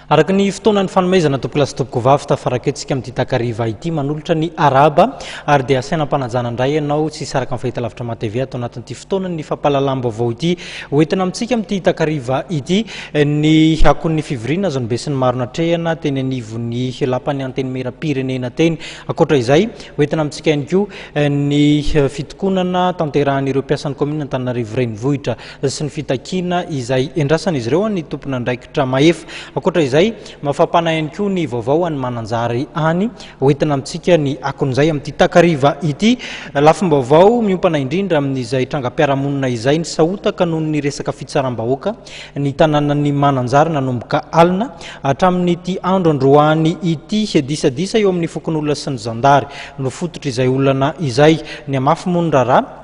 araka ny fotoanany fanomezana topolasy topoko vavy tafaraketsika amin'ny takariva ity manolotra ny araba ary dia asainam-panajana indray ianao tsy saraka amin'ny fahitalavitra matv atao anatin'ity fotoanany fampalalam-baovao ity hoentina amintsika amin'ity takariva ity ny akon'ny fivoriana azo ny besin'ny maro natrehana teny anivon'ny lapany anteny mera-pirenena teny akoatra izay hoentina amintsika ihany koa ny fitokonana tanterahan'ireo mpiasan'ny komina Antananarivo renivohitra sy ny fitakiana izay endrasan'izy ireo ny tompona andraikitra maefa akoatra izay mafapana ihany koa ny vaovao any mananjary any hoentina amintsika ny akon'izay amin'ity takariva ity lafim-baovao miompana indrindra amin'izay trangam-piarahamonina izay ny sahotaka noho ny resaka fitsaram-bahoaka ny tanànany mananjary nanomboka alina hatramin'ity andro androany ity disadisa eo amin'ny fokon'olona sy ny zandary no fototra izay olana izay ny amafy moa ny raharaha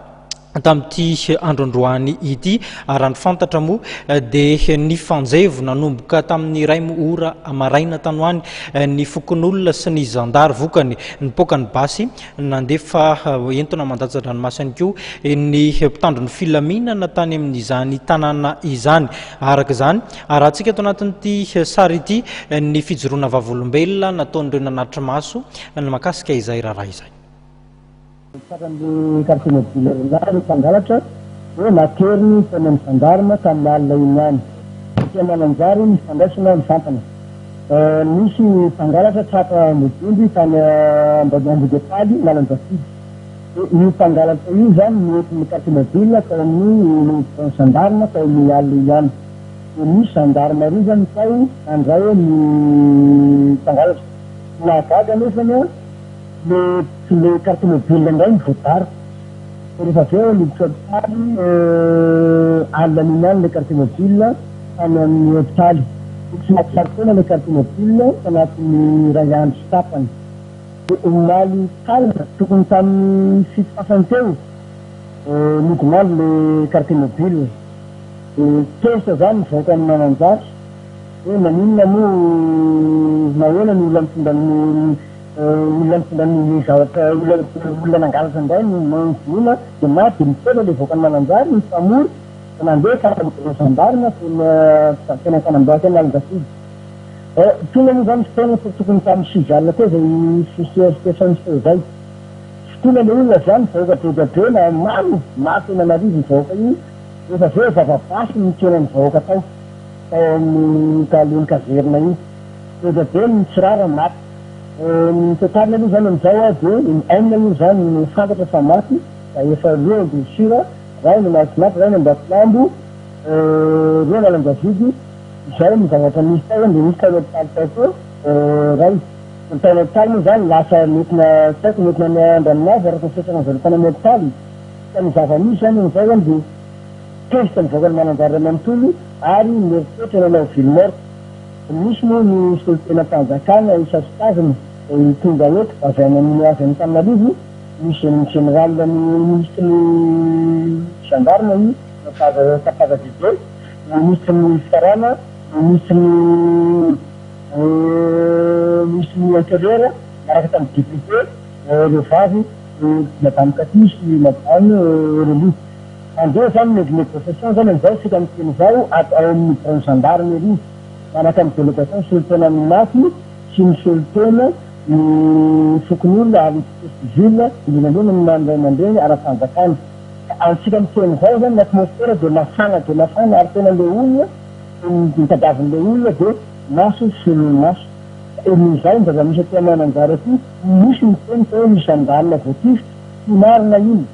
tamin'ity andro androany ity raha ny fantatra moa dia ny fanjevo nanomboka tamin'ny ray ora amaraina tanoany ny fokon'olona sy ny zandary vokany ny pokany basy nandefa entona mandatsa dranomasy ihany koa ny mpitandro ny filaminana tany amin'izany tanàna izany araka izany raha antsika ato anatin'ity sary ity ny fijoroana vavolombelona nataon'ireo nanatitra maso ny makasika izay raharaha izay Saran'ny kartinobile rindary mpangalatra hoe nateriny teny amin'ny sandarma tamin'ny alina iny any tia mananjary ny fandraisana ny fampana misy mpangalatra tratra modindy tany ambodetaly nalanjafidy io mpangalatra io zany noentin'ny kartinobile tao amin'ny sandarma tao amin'ny alina iny any misy sandarma ry zany tao andray ny mpangalatra nagaga nefany le kartomobile indray ny voatary rehefa avy eo miditsotaly alina minany le kartomobile tany amin'ny hôpitaly tsy mahatsary tena le kartomobile tanatin'ny ray andro sy tapany dia omaly talina tokony tamin'ny fitopafany teo midinalo le kartomobile tesa zany mivoaka ny mananjary hoe maninona moa nahoana ny olona mitondran'ny olona mitondran'ny zavatra olona nangalatra indray nonona dia maty dia mitela le voaka ny mananjary ny famory nandeha karazandarina tena tanamboaka ny alinjafidy tonga moa zany fotoana tokony tamin'ny sivy alina teo zay fisieritrefany teo zay fotoana le olona zany vahoaka bedabe na maro tena narivo ny vahoaka io rehefa aveo zavabasy mitena ny vahoaka tao amin'ny talohany kazerina io bedabe ny tsirara maty ny totaliny aloha zany amin'izao a dia enina aloha zany ny fantatra fa maty da efa roa ambosira ray ny mahatsimaty ray ny ambafilambo roa ny alanjavidy izay ny zavatra misy tao dia misy tao hôpitaly tao koa ray ny tao hôpitaly moa zany lasa metina saiko metina ny andranonazy araka ny fetrana valetana amin'ny hôpitaly ka ny zava-misy zany amin'izay zany dia tezitra ny voaka ny mananjary ray manontolo ary mieritreritra nanao vilomorte misy moa ny solotena mpanjakana isasitaziny tonga eto avy any amin'ny Antananarivo misy ny général ny ministre ny gendarme io Kapaza Dide ny ministre ny fikarana ministre ny intérieur araka tamin'ny député reo vavy madame Katisy madame Reli andeha zany négociation zany amin'izao sika miteny zao ao amin'ny grand gendarme ery manaka amin'ny délégation solotena ny maty sy ny solotena ny fokon'olona ary civile indrindrandreny ny mandray mandreny ara-panjakana antsika miteny zao zany ny atmosfera dia mafana ary tena le olona mitadavin'le olona dia maso solony maso nizay ny zava-misy aty mananjary aty misy miteny fa hoe ny gendarme voatifitra tsy marina iny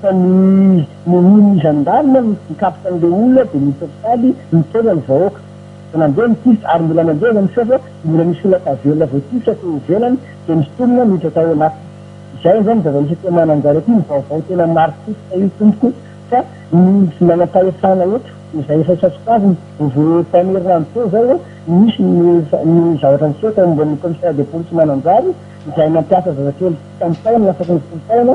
fa ny gendarme mikapoka an'le olona dia misy hôpitaly mitena ny vahoaka nandeha mitifitra ary mbola nandeha zany fefa mbola misy olona tavelona voatifitra teo ivelany dia misy tomona miditra tao anaty izay zany zava-misy aty mananjary aty ny vaovao tena maro tifitra io tompoko fa misy manam-pahefana eto izay efa sasokaziny vo tamerina teo zay misy ny zavatra niseho tao ambon'ny commissaire de police mananjary izay nampiasa zazakely tamin'ny taona lafaky ny folo taona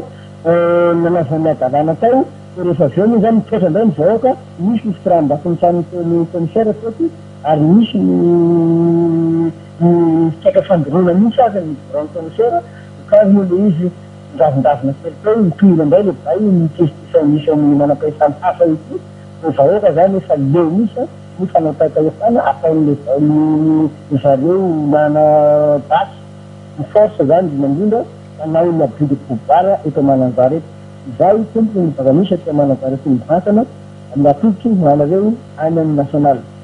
nanazany adalana tao rehefa aveo moa zany mitoetra indray ny vahoaka misy ny fitirambasiny tany commissaire teto ary misy ny fitsaka fandoroana misy azy ny grand commissaire okazy le izy ndravindravina kely teo mitohina indray le bay mitesitisa misy amin'ny manam-pahefany hafa ity vahoaka zany efa leo misy ny fanapaikahefana ataon'le zareo mana basy ny force zany indrindra manao ny abily pobara eto Mananjara eto. Izay tompony ny bakamisy eto Mananjara eto mivantana amin'ny atolotry ny anareo any amin'ny national.